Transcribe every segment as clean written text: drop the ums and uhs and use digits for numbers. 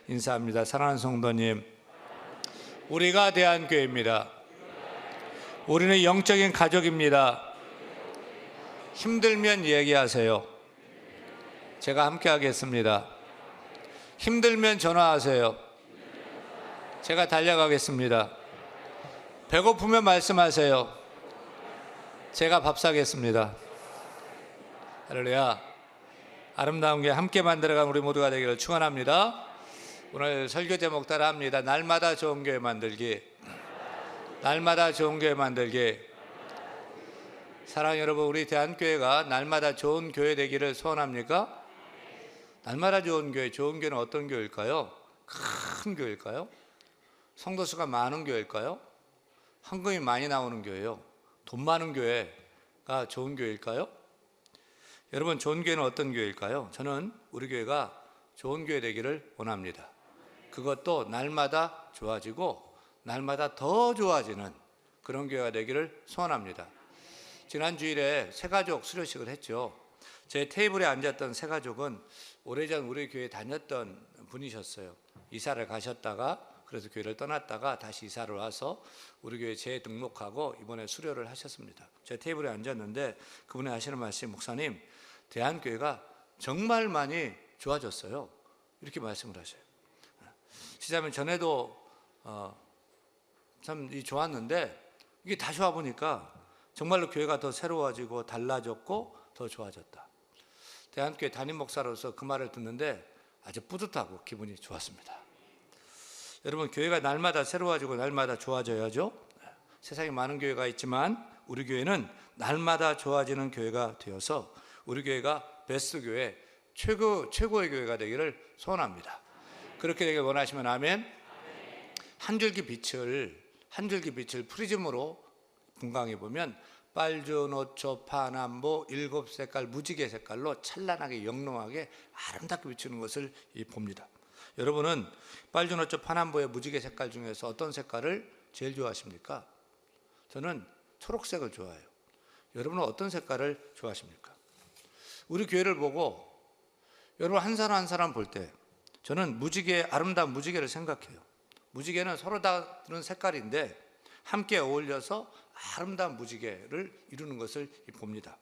인사합니다. 사랑하는 성도님, 우리가 대한교회입니다. 우리는 영적인 가족입니다. 힘들면 얘기하세요. 제가 함께 하겠습니다. 힘들면 전화하세요. 제가 달려가겠습니다. 배고프면 말씀하세요. 제가 밥 사겠습니다. 할렐루야. 아름다운 게 함께 만들어간 우리 모두가 되기를 축원합니다. 오늘 설교 제목 따라 합니다. 날마다 좋은 교회 만들기. 날마다 좋은 교회 만들기. 사랑하는 여러분, 우리 대한교회가 날마다 좋은 교회 되기를 소원합니까? 날마다 좋은 교회는 어떤 교회일까요? 큰 교회일까요? 성도 수가 많은 교회일까요? 헌금이 많이 나오는 교회요? 돈 많은 교회가 좋은 교회일까요? 여러분, 좋은 교회는 어떤 교회일까요? 저는 우리 교회가 좋은 교회 되기를 원합니다. 그것도 날마다 좋아지고 날마다 더 좋아지는 그런 교회가 되기를 소원합니다. 지난 주일에 새가족 수료식을 했죠. 제 테이블에 앉았던 새가족은 오래전 우리 교회 다녔던 분이셨어요. 이사를 가셨다가 그래서 교회를 떠났다가 다시 이사를 와서 우리 교회에 재등록하고 이번에 수료를 하셨습니다. 제 테이블에 앉았는데 그분이 하시는 말씀이, 목사님, 대한교회가 정말 많이 좋아졌어요. 이렇게 말씀을 하셔요. 시자면 전에도 참 좋았는데 이게 다시 와보니까 정말로 교회가 더 새로워지고 달라졌고 더 좋아졌다. 대한교회 담임 목사로서 그 말을 듣는데 아주 뿌듯하고 기분이 좋았습니다. 여러분, 교회가 날마다 새로워지고 날마다 좋아져야죠. 세상에 많은 교회가 있지만 우리 교회는 날마다 좋아지는 교회가 되어서 우리 교회가 베스트 교회, 최고의 교회가 되기를 소원합니다. 그렇게 되길 원하시면 아멘. 한 줄기 빛을 프리즘으로 분광해 보면 빨주노초 파남보 7색깔 무지개 색깔로 찬란하게 영롱하게 아름답게 비추는 것을 봅니다. 여러분은 빨주노초 파남보의 무지개 색깔 중에서 어떤 색깔을 제일 좋아하십니까? 저는 초록색을 좋아해요. 여러분은 어떤 색깔을 좋아하십니까? 우리 교회를 보고 여러분 한 사람 한 사람 볼 때 저는 아름다운 무지개를 생각해요. 무지개는 서로 다른 색깔인데 함께 어울려서 아름다운 무지개를 이루는 것을 봅니다.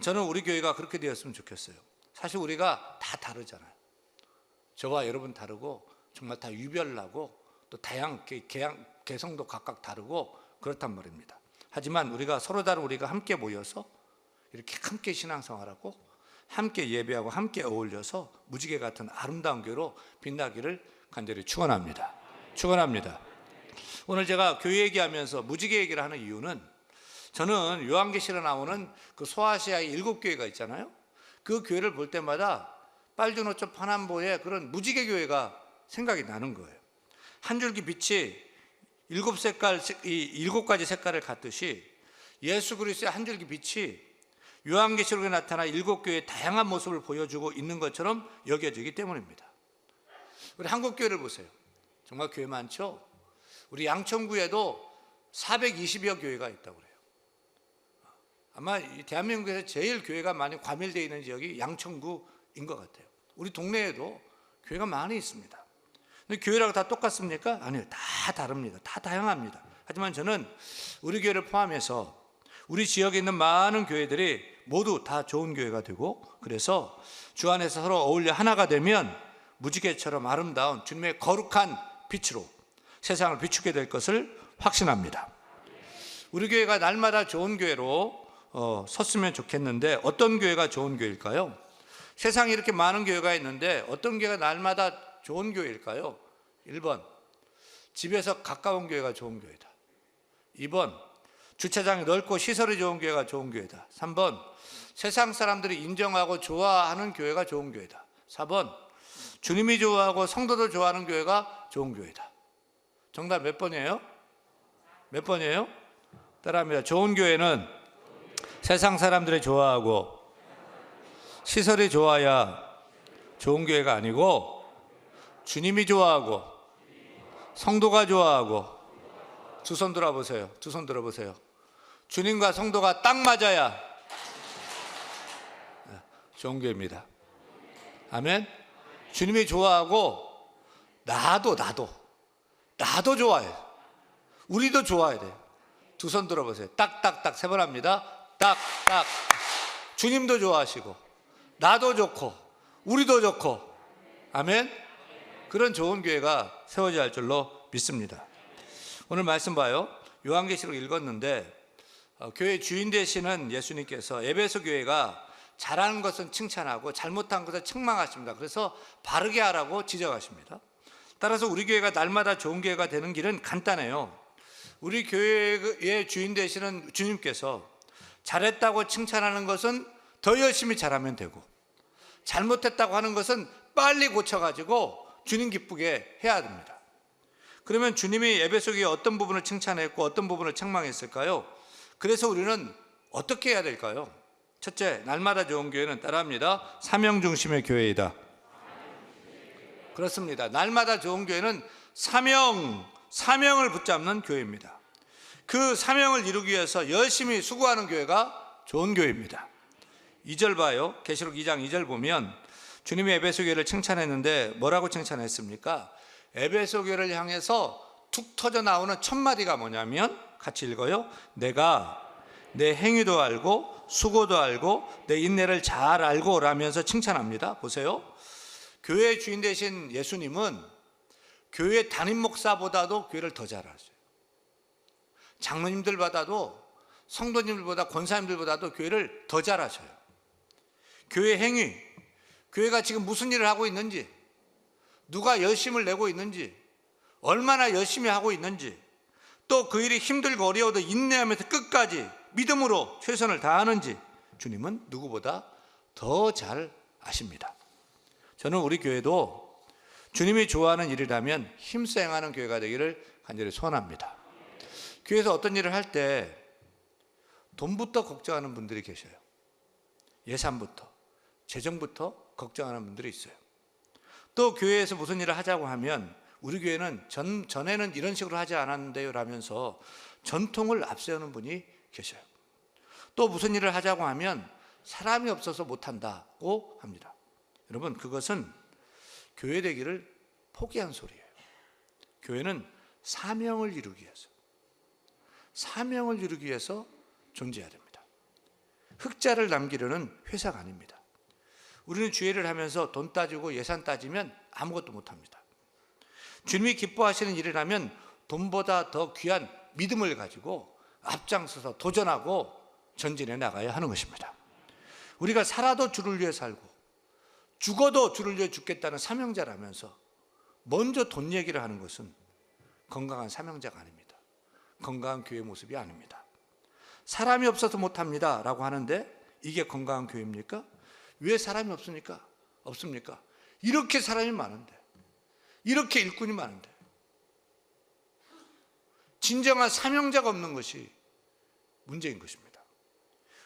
저는 우리 교회가 그렇게 되었으면 좋겠어요. 사실 우리가 다 다르잖아요. 저와 여러분 다르고 정말 다 유별나고 또 개성도 각각 다르고 그렇단 말입니다. 하지만 우리가 서로 다른 우리가 함께 모여서 이렇게 함께 신앙생활하고 함께 예배하고 함께 어울려서 무지개 같은 아름다운 교회로 빛나기를 간절히 축원합니다. 오늘 제가 교회 얘기하면서 무지개 얘기를 하는 이유는 저는 요한계시록에 나오는 그 소아시아의 7교회가 있잖아요. 그 교회를 볼 때마다 빨주노초 파남보의 그런 무지개 교회가 생각이 나는 거예요. 한 줄기 빛이 7가지 색깔을 갖듯이 예수 그리스도의 한 줄기 빛이 요한계시록에 나타난 7교회의 다양한 모습을 보여주고 있는 것처럼 여겨지기 때문입니다. 우리 한국교회를 보세요. 정말 교회 많죠? 우리 양천구에도 420여 교회가 있다고 그래요. 아마 대한민국에서 제일 교회가 많이 과밀되어 있는 지역이 양천구인 것 같아요. 우리 동네에도 교회가 많이 있습니다. 근데 교회라고 다 똑같습니까? 아니요, 다 다릅니다. 다 다양합니다. 하지만 저는 우리 교회를 포함해서 우리 지역에 있는 많은 교회들이 모두 다 좋은 교회가 되고, 그래서 주 안에서 서로 어울려 하나가 되면 무지개처럼 아름다운 주님의 거룩한 빛으로 세상을 비추게 될 것을 확신합니다. 우리 교회가 날마다 좋은 교회로 섰으면 좋겠는데 어떤 교회가 좋은 교회일까요? 세상에 이렇게 많은 교회가 있는데 어떤 교회가 날마다 좋은 교회일까요? 1번, 집에서 가까운 교회가 좋은 교회다. 2번, 주차장이 넓고 시설이 좋은 교회가 좋은 교회다. 3번, 세상 사람들이 인정하고 좋아하는 교회가 좋은 교회다. 4번, 주님이 좋아하고 성도들 좋아하는 교회가 좋은 교회다. 정답 몇 번이에요? 몇 번이에요? 따라합니다. 좋은 교회는 세상 사람들이 좋아하고 시설이 좋아야 좋은 교회가 아니고 주님이 좋아하고 성도가 좋아하고, 두 손 들어보세요. 두 손 들어보세요. 주님과 성도가 딱 맞아야 좋은 교회입니다. 아멘. 주님이 좋아하고 나도 좋아해. 우리도 좋아야 돼요. 두 손 들어보세요. 딱딱딱 3번 합니다. 딱딱. 주님도 좋아하시고 나도 좋고 우리도 좋고, 아멘. 그런 좋은 교회가 세워져야 할 줄로 믿습니다. 오늘 말씀 봐요. 요한계시록 읽었는데 교회 주인 되시는 예수님께서 에베소 교회가 잘하는 것은 칭찬하고 잘못한 것은 책망하십니다. 그래서 바르게 하라고 지적하십니다. 따라서 우리 교회가 날마다 좋은 교회가 되는 길은 간단해요. 우리 교회의 주인 되시는 주님께서 잘했다고 칭찬하는 것은 더 열심히 잘하면 되고, 잘못했다고 하는 것은 빨리 고쳐가지고 주님 기쁘게 해야 됩니다. 그러면 주님이 에베소 교회 어떤 부분을 칭찬했고 어떤 부분을 책망했을까요? 그래서 우리는 어떻게 해야 될까요? 첫째, 날마다 좋은 교회는 따라합니다. 사명 중심의 교회이다. 그렇습니다. 날마다 좋은 교회는 사명을 붙잡는 교회입니다. 그 사명을 이루기 위해서 열심히 수고하는 교회가 좋은 교회입니다. 2절 봐요. 계시록 2장 2절 보면 주님이 에베소 교회를 칭찬했는데 뭐라고 칭찬했습니까? 에베소 교회를 향해서 툭 터져 나오는 첫 마디가 뭐냐면, 같이 읽어요. 내가 내 행위도 알고 수고도 알고 내 인내를 잘 알고 라면서 칭찬합니다. 보세요. 교회 주인 되신 예수님은 교회 담임 목사보다도 교회를 더 잘 아세요. 장로님들보다도, 성도님들보다, 권사님들보다도 교회를 더 잘 아셔요. 교회 행위, 교회가 지금 무슨 일을 하고 있는지, 누가 열심을 내고 있는지, 얼마나 열심히 하고 있는지, 또 그 일이 힘들고 어려워도 인내하면서 끝까지 믿음으로 최선을 다하는지 주님은 누구보다 더 잘 아십니다. 저는 우리 교회도 주님이 좋아하는 일이라면 힘써 행하는 교회가 되기를 간절히 소원합니다. 교회에서 어떤 일을 할 때 돈부터 걱정하는 분들이 계셔요. 예산부터, 재정부터 걱정하는 분들이 있어요. 또 교회에서 무슨 일을 하자고 하면 우리 교회는 전에는 이런 식으로 하지 않았는데요 라면서 전통을 앞세우는 분이 계셔요. 또 무슨 일을 하자고 하면 사람이 없어서 못한다고 합니다. 여러분, 그것은 교회 되기를 포기한 소리예요. 교회는 사명을 이루기 위해서 존재해야 됩니다. 흑자를 남기려는 회사가 아닙니다. 우리는 주일을 하면서 돈 따지고 예산 따지면 아무것도 못합니다. 주님이 기뻐하시는 일이라면 돈보다 더 귀한 믿음을 가지고 앞장서서 도전하고 전진해 나가야 하는 것입니다. 우리가 살아도 주를 위해 살고 죽어도 주를 위해 죽겠다는 사명자라면서 먼저 돈 얘기를 하는 것은 건강한 사명자가 아닙니다. 건강한 교회 모습이 아닙니다. 사람이 없어서 못합니다 라고 하는데 이게 건강한 교회입니까? 왜 사람이 없습니까? 이렇게 사람이 많은데, 이렇게 일꾼이 많은데 진정한 사명자가 없는 것이 문제인 것입니다.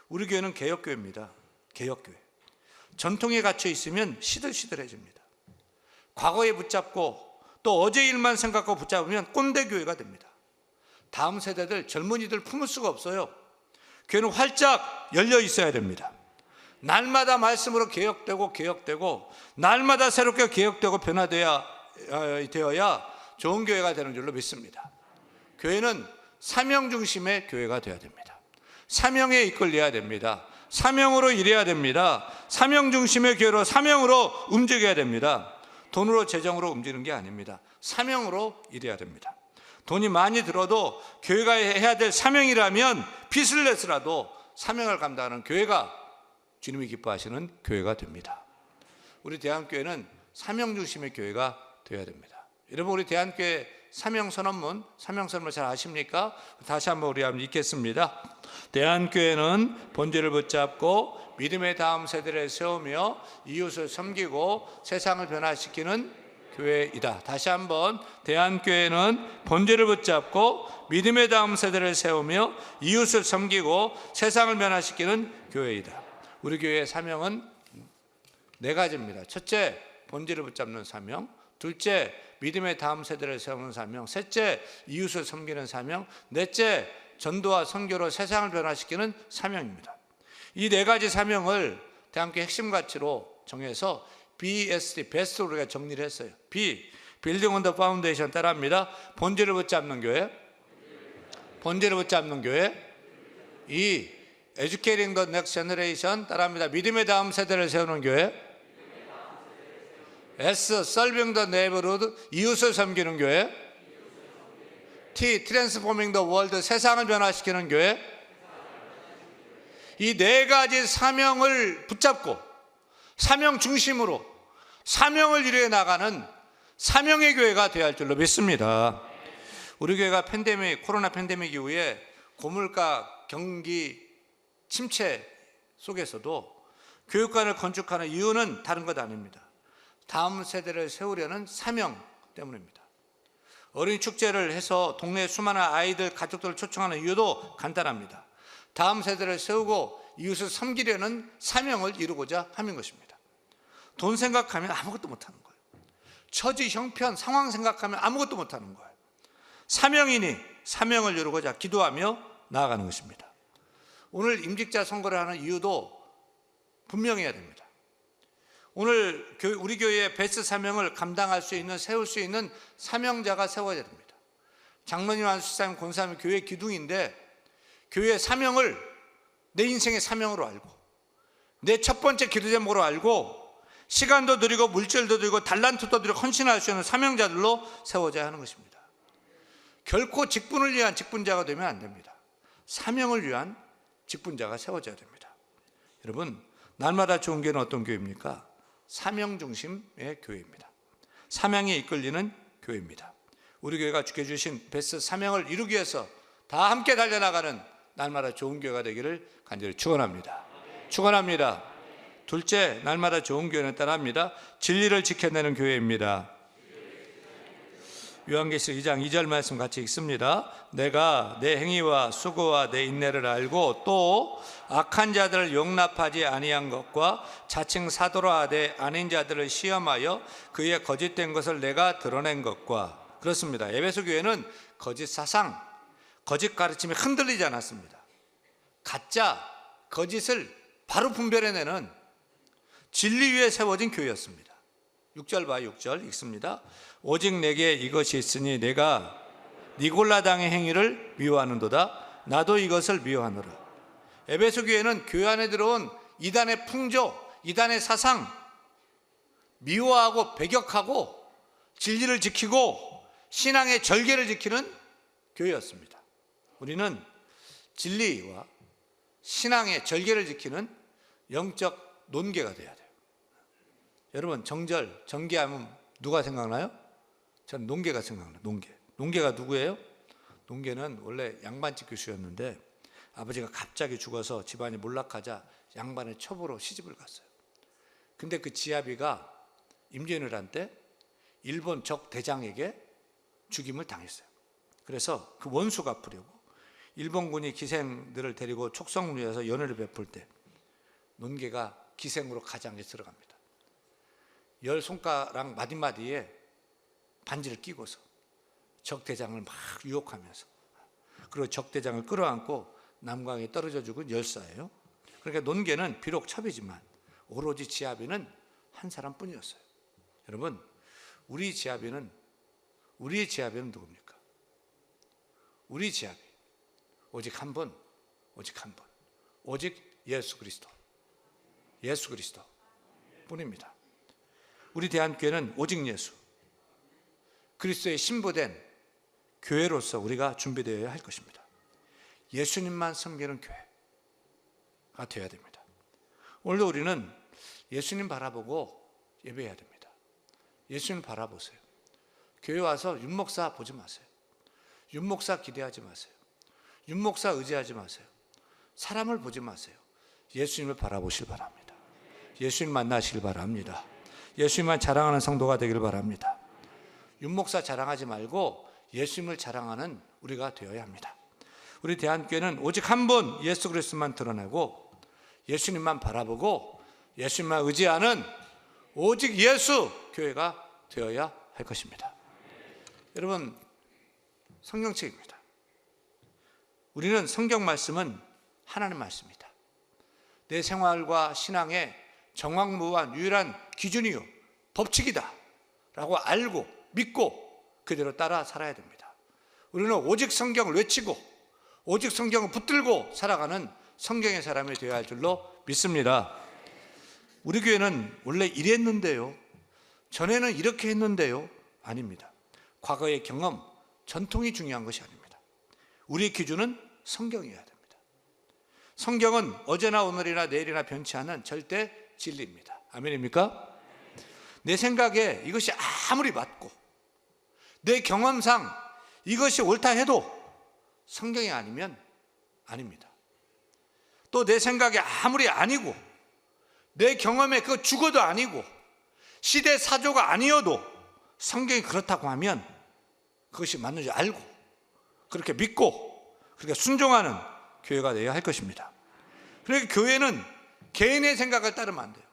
우리 교회는 개혁교회입니다. 개혁교회. 전통에 갇혀 있으면 시들시들해집니다. 과거에 붙잡고 또 어제 일만 생각하고 붙잡으면 꼰대교회가 됩니다. 다음 세대들, 젊은이들 품을 수가 없어요. 교회는 활짝 열려 있어야 됩니다. 날마다 말씀으로 개혁되고 날마다 새롭게 개혁되고 변화되어야 좋은 교회가 되는 줄로 믿습니다. 교회는 사명 중심의 교회가 되어야 됩니다. 사명에 이끌려야 됩니다. 사명으로 일해야 됩니다. 사명 중심의 교회로 사명으로 움직여야 됩니다. 돈으로 재정으로 움직이는 게 아닙니다. 사명으로 일해야 됩니다. 돈이 많이 들어도 교회가 해야 될 사명이라면 빚을 내서라도 사명을 감당하는 교회가 주님이 기뻐하시는 교회가 됩니다. 우리 대한교회는 사명 중심의 교회가 되어야 됩니다. 여러분, 우리 대한교회 사명선언문 잘 아십니까? 다시 한번 우리 한번 읽겠습니다. 대한교회는 본질을 붙잡고 믿음의 다음 세대를 세우며 이웃을 섬기고 세상을 변화시키는 교회이다. 다시 한번, 대한교회는 본질을 붙잡고 믿음의 다음 세대를 세우며 이웃을 섬기고 세상을 변화시키는 교회이다. 우리 교회의 사명은 4가지입니다. 첫째, 본질을 붙잡는 사명. 둘째, 믿음의 다음 세대를 세우는 사명. 셋째, 이웃을 섬기는 사명. 넷째, 전도와 선교로 세상을 변화시키는 사명입니다. 이 4가지 사명을 대한교회 핵심 가치로 정해서 BSD, 베스트로 우리가 정리를 했어요. 빌딩 온 더 파운데이션 따라합니다. 본질을 붙잡는 교회. 본질을 붙잡는 교회. 2. Educating the next generation 따라합니다. 믿음의 다음 세대를 세우는 교회. S. Serving the neighborhood 이웃을 섬기는 교회. T. Transforming the world 세상을 변화시키는 교회. 이 네 가지 사명을 붙잡고 사명 중심으로 사명을 이루어 나가는 사명의 교회가 되어야 할 줄로 믿습니다. 우리 교회가 코로나 팬데믹 이후에 고물가 경기 침체 속에서도 교육관을 건축하는 이유는 다른 것 아닙니다. 다음 세대를 세우려는 사명 때문입니다. 어린이 축제를 해서 동네에 수많은 아이들, 가족들을 초청하는 이유도 간단합니다. 다음 세대를 세우고 이웃을 섬기려는 사명을 이루고자 하는 것입니다. 돈 생각하면 아무것도 못하는 거예요. 처지, 형편, 상황 생각하면 아무것도 못하는 거예요. 사명이니 사명을 이루고자 기도하며 나아가는 것입니다. 오늘 임직자 선거를 하는 이유도 분명해야 됩니다. 오늘 우리 교회의 베스트 사명을 감당할 수 있는, 세울 수 있는 사명자가 세워야 됩니다. 장로님, 안수사님, 권사님 교회 기둥인데 교회의 사명을 내 인생의 사명으로 알고 내 첫 번째 기도 제목으로 알고 시간도 드리고 물질도 드리고 달란트도 드리고 헌신할 수 있는 사명자들로 세워져야 하는 것입니다. 결코 직분을 위한 직분자가 되면 안 됩니다. 사명을 위한 직분자가 세워져야 됩니다. 여러분, 날마다 좋은 교회는 어떤 교회입니까? 사명 중심의 교회입니다. 사명에 이끌리는 교회입니다. 우리 교회가 주께 주신 베스트 사명을 이루기 위해서 다 함께 달려나가는 날마다 좋은 교회가 되기를 간절히 축원합니다. 축원합니다. 둘째, 날마다 좋은 교회는 따라합니다. 진리를 지켜내는 교회입니다. 요한계시록 2장 2절 말씀 같이 읽습니다. 내가 내 행위와 수고와 내 인내를 알고 또 악한 자들을 용납하지 아니한 것과 자칭 사도라 하되 아닌 자들을 시험하여 그의 거짓된 것을 내가 드러낸 것과. 그렇습니다. 에베소 교회는 거짓 사상, 거짓 가르침에 흔들리지 않았습니다. 가짜, 거짓을 바로 분별해내는 진리 위에 세워진 교회였습니다. 6절 봐, 6절 읽습니다. 오직 내게 이것이 있으니 내가 니골라당의 행위를 미워하는도다. 나도 이것을 미워하노라. 에베소 교회는 교회 안에 들어온 이단의 풍조, 이단의 사상 미워하고 배격하고 진리를 지키고 신앙의 절개를 지키는 교회였습니다. 우리는 진리와 신앙의 절개를 지키는 영적 논개가 되어야 돼요. 여러분, 정절, 정개하면 누가 생각나요? 저는 논개가 생각나요. 논개가 누구예요? 논개는 원래 양반집 교수였는데 아버지가 갑자기 죽어서 집안이 몰락하자 양반의 첩으로 시집을 갔어요. 근데 그 지아비가 임진왜란 때 일본 적 대장에게 죽임을 당했어요. 그래서 그 원수 갚으려고 일본군이 기생들을 데리고 촉성루에서 연회를 베풀 때 논개가 기생으로 가장에 들어갑니다. 10손가락 마디마디에 반지를 끼고서 적대장을 막 유혹하면서, 그리고 적대장을 끌어안고 남강에 떨어져 죽은 열사예요. 그러니까 논개는 비록 첩이지만 오로지 지아비는 한 사람뿐이었어요. 여러분, 우리의 지아비는 누굽니까? 우리 지아비 오직 한 분, 오직 예수 그리스도 뿐입니다. 우리 대한교회는 오직 예수 그리스도의 신부된 교회로서 우리가 준비되어야 할 것입니다. 예수님만 섬기는 교회가 되어야 됩니다. 오늘도 우리는 예수님 바라보고 예배해야 됩니다. 예수님 바라보세요. 교회 와서 윤목사 보지 마세요. 윤목사 기대하지 마세요. 윤목사 의지하지 마세요. 사람을 보지 마세요. 예수님을 바라보시길 바랍니다. 예수님 만나시길 바랍니다. 예수님만 자랑하는 성도가 되기를 바랍니다. 윤목사 자랑하지 말고 예수님을 자랑하는 우리가 되어야 합니다. 우리 대한교회는 오직 한 분 예수 그리스도만 드러내고 예수님만 바라보고 예수님만 의지하는 오직 예수 교회가 되어야 할 것입니다. 여러분, 성경책입니다. 우리는 성경 말씀은 하나님 말씀이다. 내 생활과 신앙의 정확무한 유일한 기준이요 법칙이다 라고 알고 믿고 그대로 따라 살아야 됩니다. 우리는 오직 성경을 외치고 오직 성경을 붙들고 살아가는 성경의 사람이 되어야 할 줄로 믿습니다. 우리 교회는 원래 이랬는데요, 전에는 이렇게 했는데요, 아닙니다. 과거의 경험, 전통이 중요한 것이 아닙니다. 우리의 기준은 성경이어야 됩니다. 성경은 어제나 오늘이나 내일이나 변치 않은 절대 진리입니다. 아멘입니까? 내 생각에 이것이 아무리 맞고 내 경험상 이것이 옳다 해도 성경이 아니면 아닙니다. 또 내 생각에 아무리 아니고 내 경험에 그거 죽어도 아니고 시대 사조가 아니어도 성경이 그렇다고 하면 그것이 맞는 줄 알고 그렇게 믿고 그렇게 순종하는 교회가 되어야 할 것입니다. 그러니까 교회는 개인의 생각을 따르면 안 돼요.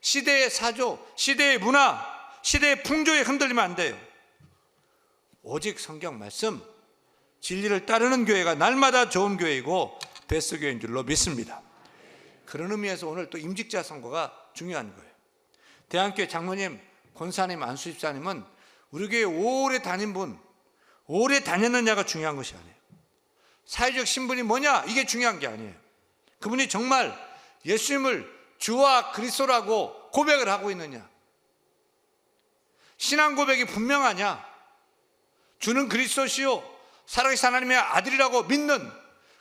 시대의 사조, 시대의 문화, 시대의 풍조에 흔들리면 안 돼요. 오직 성경 말씀, 진리를 따르는 교회가 날마다 좋은 교회이고 베스트 교회인 줄로 믿습니다. 그런 의미에서 오늘 또 임직자 선거가 중요한 거예요. 대한교회 장로님, 권사님, 안수집사님은 우리 교회 오래 다닌 분, 오래 다녔느냐가 중요한 것이 아니에요. 사회적 신분이 뭐냐, 이게 중요한 게 아니에요. 그분이 정말 예수님을 주와 그리스도라고 고백을 하고 있느냐, 신앙 고백이 분명하냐, 주는 그리스도시요 살아계신 하나님의 아들이라고 믿는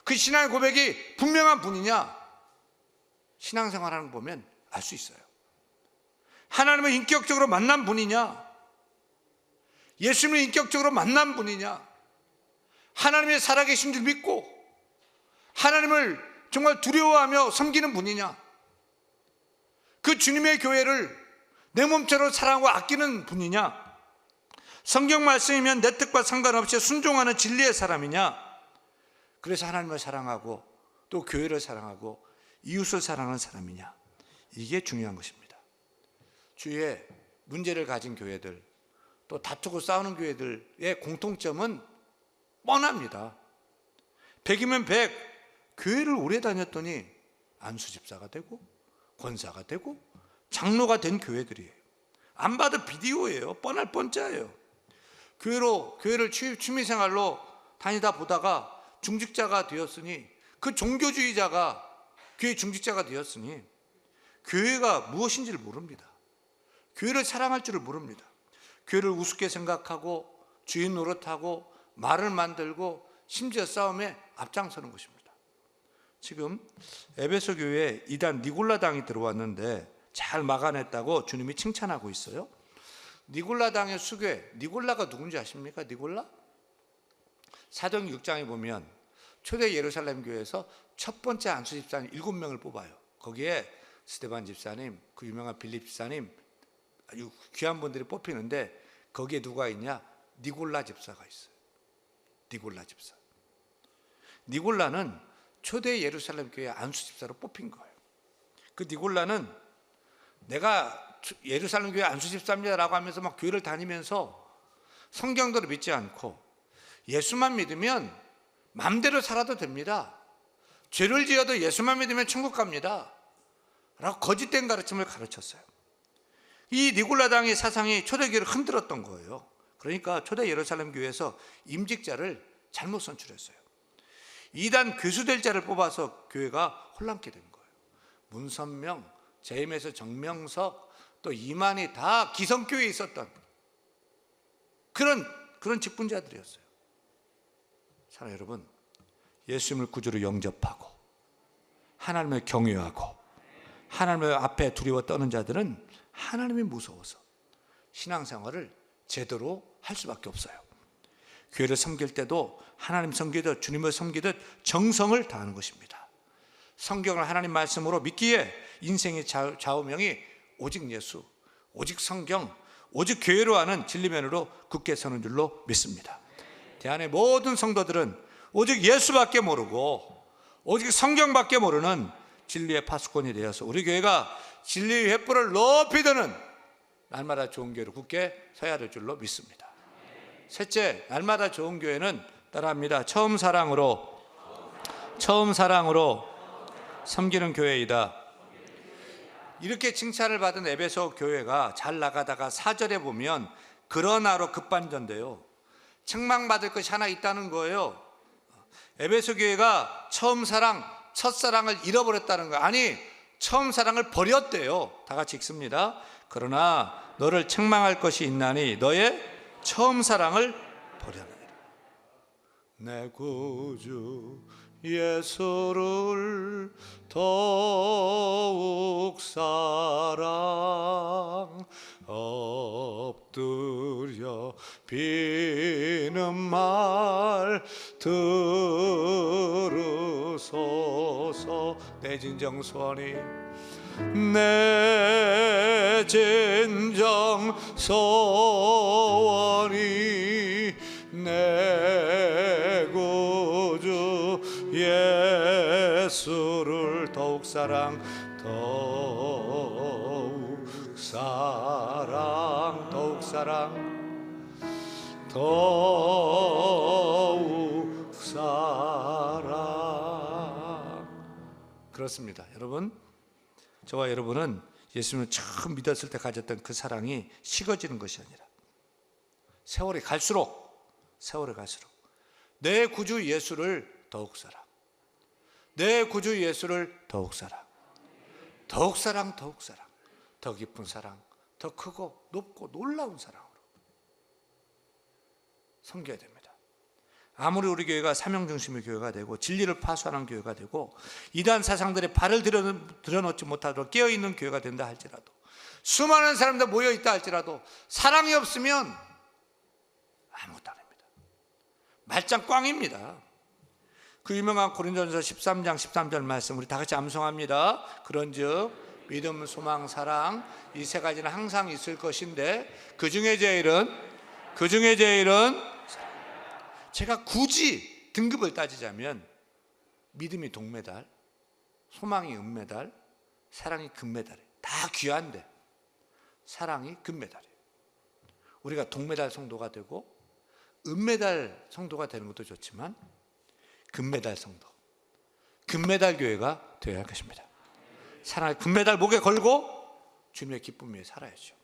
그 신앙의 고백이 분명한 분이냐, 신앙생활하는 거 보면 알 수 있어요. 하나님을 인격적으로 만난 분이냐, 예수님을 인격적으로 만난 분이냐, 하나님의 살아계신 줄 믿고 하나님을 정말 두려워하며 섬기는 분이냐, 그 주님의 교회를 내 몸처럼 사랑하고 아끼는 분이냐, 성경 말씀이면 내 뜻과 상관없이 순종하는 진리의 사람이냐, 그래서 하나님을 사랑하고 또 교회를 사랑하고 이웃을 사랑하는 사람이냐, 이게 중요한 것입니다. 주위에 문제를 가진 교회들, 또 다투고 싸우는 교회들의 공통점은 뻔합니다. 100이면 100, 교회를 오래 다녔더니 안수집사가 되고 권사가 되고 장로가 된 교회들이에요. 안 봐도 비디오예요. 뻔할 뻔짜예요. 교회를 취미생활로 다니다 보다가 중직자가 되었으니, 그 종교주의자가 교회 중직자가 되었으니 교회가 무엇인지를 모릅니다. 교회를 사랑할 줄을 모릅니다. 교회를 우습게 생각하고 주인 노릇하고 말을 만들고 심지어 싸움에 앞장서는 것입니다. 지금 에베소 교회에 이단 니골라당이 들어왔는데 잘 막아냈다고 주님이 칭찬하고 있어요. 니골라당의 수괴, 니골라가 누군지 아십니까? 니골라? 사도행전 6장에 보면 초대 예루살렘 교회에서 첫 번째 안수 집사님 7명을 뽑아요. 거기에 스데반 집사님, 그 유명한 빌립 집사님, 아주 귀한 분들이 뽑히는데 거기에 누가 있냐? 니골라 집사가 있어요. 니골라 집사. 니골라는 초대 예루살렘 교회 안수 집사로 뽑힌 거예요. 그 니골라는 내가 예루살렘 교회 안수 집사입니다라고 하면서 막 교회를 다니면서 성경대로 믿지 않고 예수만 믿으면 마음대로 살아도 됩니다, 죄를 지어도 예수만 믿으면 천국 갑니다 라고 거짓된 가르침을 가르쳤어요. 이 니골라당의 사상이 초대교회를 흔들었던 거예요. 그러니까 초대 예루살렘 교회에서 임직자를 잘못 선출했어요. 이단 교수될 자를 뽑아서 교회가 혼란케 된 거예요. 문선명, 제임에서 정명석, 또 이만희 다 기성교회에 있었던 그런 직분자들이었어요. 사랑하는 여러분, 예수님을 구주로 영접하고 하나님을 경외하고 하나님의 앞에 두려워 떠는 자들은 하나님이 무서워서 신앙생활을 제대로 할 수밖에 없어요. 교회를 섬길 때도 하나님 섬기듯 주님을 섬기듯 정성을 다하는 것입니다. 성경을 하나님 말씀으로 믿기에 인생의 좌우명이 오직 예수, 오직 성경, 오직 교회로 하는 진리면으로 굳게 서는 줄로 믿습니다. 대한의 모든 성도들은 오직 예수밖에 모르고 오직 성경밖에 모르는 진리의 파수꾼이 되어서 우리 교회가 진리의 횃불을 높이 드는 날마다 좋은 교회로 굳게 서야 될 줄로 믿습니다. 셋째, 날마다 좋은 교회는 따라합니다. 처음 사랑으로 섬기는 교회이다. 이렇게 칭찬을 받은 에베소 교회가 잘 나가다가 4절에 보면 그러나로 급반전돼요. 책망받을 것이 하나 있다는 거예요. 에베소 교회가 처음 사랑, 첫사랑을 잃어버렸다는 거예요. 아니, 처음 사랑을 버렸대요. 다 같이 읽습니다. 그러나 너를 책망할 것이 있나니 너의 처음 사랑을 버렸느니라. 내 구주 예수를 더욱 사랑 엎드려 비는 말 들으소서. 내 진정 소원이, 내 진정 소원이 내 구주 예수를 더욱 사랑, 더욱 사랑, 더욱 사랑, 더욱 사랑. 그렇습니다. 여러분, 저와 여러분은 예수님을 처음 믿었을 때 가졌던 그 사랑이 식어지는 것이 아니라 세월이 갈수록 내 구주 예수를 더욱 사랑, 내 구주 예수를 더욱 사랑, 더욱 사랑, 더욱 사랑, 더 깊은 사랑, 더 크고 높고 놀라운 사랑으로 섬겨야 됩니다. 아무리 우리 교회가 사명 중심의 교회가 되고 진리를 파수하는 교회가 되고 이단 사상들의 발을 들여놓지 못하도록 깨어있는 교회가 된다 할지라도, 수많은 사람들 모여있다 할지라도 사랑이 없으면 아무것도 아닙니다. 말짱 꽝입니다. 그 유명한 고린도전서 13장 13절 말씀 우리 다 같이 암송합니다. 그런즉 믿음, 소망, 사랑, 이 세 가지는 항상 있을 것인데 그 중에 제일은 제가 굳이 등급을 따지자면 믿음이 동메달, 소망이 은메달, 사랑이 금메달이에요. 다 귀한데 사랑이 금메달이에요. 우리가 동메달 성도가 되고 은메달 성도가 되는 것도 좋지만 금메달 성도, 금메달 교회가 되어야 할 것입니다. 사랑의 금메달 목에 걸고 주님의 기쁨 위에 살아야죠.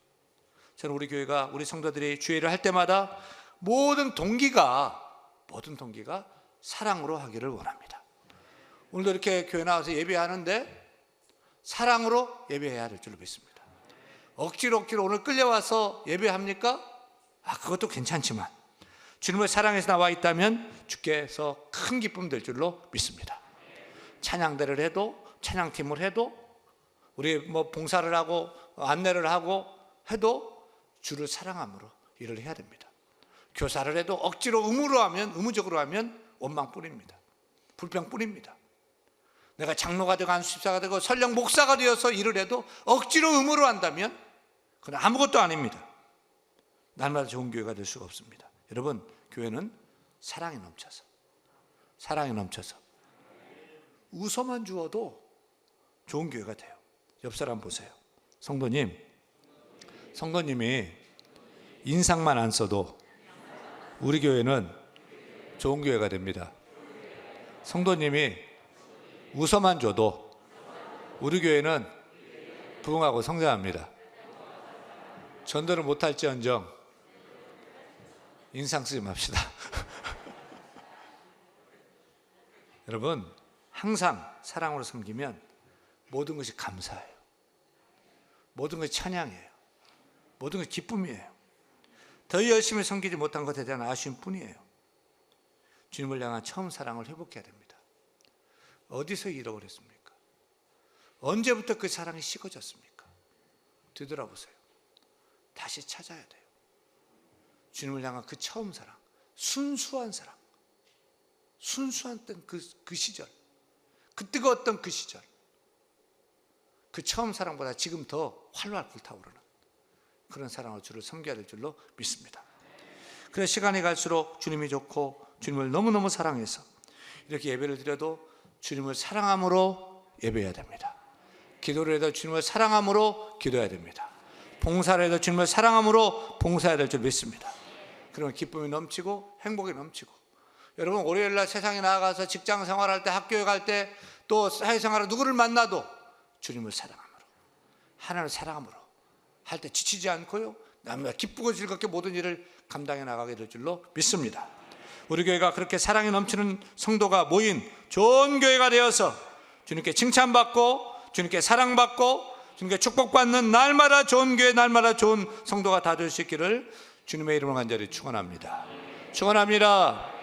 저는 우리 교회가, 우리 성도들이 주일을 할 때마다 모든 동기가 사랑으로 하기를 원합니다. 오늘도 이렇게 교회 나와서 예배하는데 사랑으로 예배해야 될 줄로 믿습니다. 억지로 오늘 끌려와서 예배합니까? 그것도 괜찮지만 주님을 사랑해서 나와 있다면 주께서 큰 기쁨 될 줄로 믿습니다. 찬양대를 해도, 찬양팀을 해도, 우리 봉사를 하고 안내를 하고 해도 주를 사랑함으로 일을 해야 됩니다. 교사를 해도 억지로 의무적으로 하면 원망뿐입니다. 불평뿐입니다. 내가 장로가 되고 안수집사가 되고 설령 목사가 되어서 일을 해도 억지로 의무로 한다면 그건 아무것도 아닙니다. 날마다 좋은 교회가 될 수가 없습니다. 여러분, 교회는 사랑이 넘쳐서 웃어만 주어도 좋은 교회가 돼요. 옆 사람 보세요. 성도님이 인상만 안 써도 우리 교회는 좋은 교회가 됩니다. 성도님이 웃어만 줘도 우리 교회는 부흥하고 성장합니다. 전도를 못할지언정 인상 쓰지 맙시다. 여러분, 항상 사랑으로 섬기면 모든 것이 감사해요. 모든 것이 찬양이에요. 모든 것이 기쁨이에요. 더 열심히 섬기지 못한 것에 대한 아쉬움 뿐이에요. 주님을 향한 처음 사랑을 회복해야 됩니다. 어디서 잃어버렸습니까? 언제부터 그 사랑이 식어졌습니까? 되돌아보세요. 다시 찾아야 돼요. 주님을 향한 그 처음 사랑, 순수한 사랑, 순수한 그 시절, 그 뜨거웠던 그 시절, 그 처음 사랑보다 지금 더 활활 불타오르는 그런 사랑으로 주를 섬겨야 될 줄로 믿습니다. 그래서 시간이 갈수록 주님이 좋고 주님을 너무너무 사랑해서 이렇게 예배를 드려도 주님을 사랑함으로 예배해야 됩니다. 기도를 해도 주님을 사랑함으로 기도해야 됩니다. 봉사를 해도 주님을 사랑함으로 봉사해야 될 줄 믿습니다. 그러면 기쁨이 넘치고 행복이 넘치고, 여러분 월요일날 세상에 나가서 직장 생활할 때, 학교에 갈 때, 또 사회생활에 누구를 만나도 주님을 사랑함으로, 하나님을 사랑함으로 할 때 지치지 않고요, 기쁘고 즐겁게 모든 일을 감당해 나가게 될 줄로 믿습니다. 우리 교회가 그렇게 사랑이 넘치는 성도가 모인 좋은 교회가 되어서 주님께 칭찬받고 주님께 사랑받고 주님께 축복받는 날마다 좋은 교회, 날마다 좋은 성도가 다 될 수 있기를 주님의 이름으로 간절히 축원합니다. 축원합니다.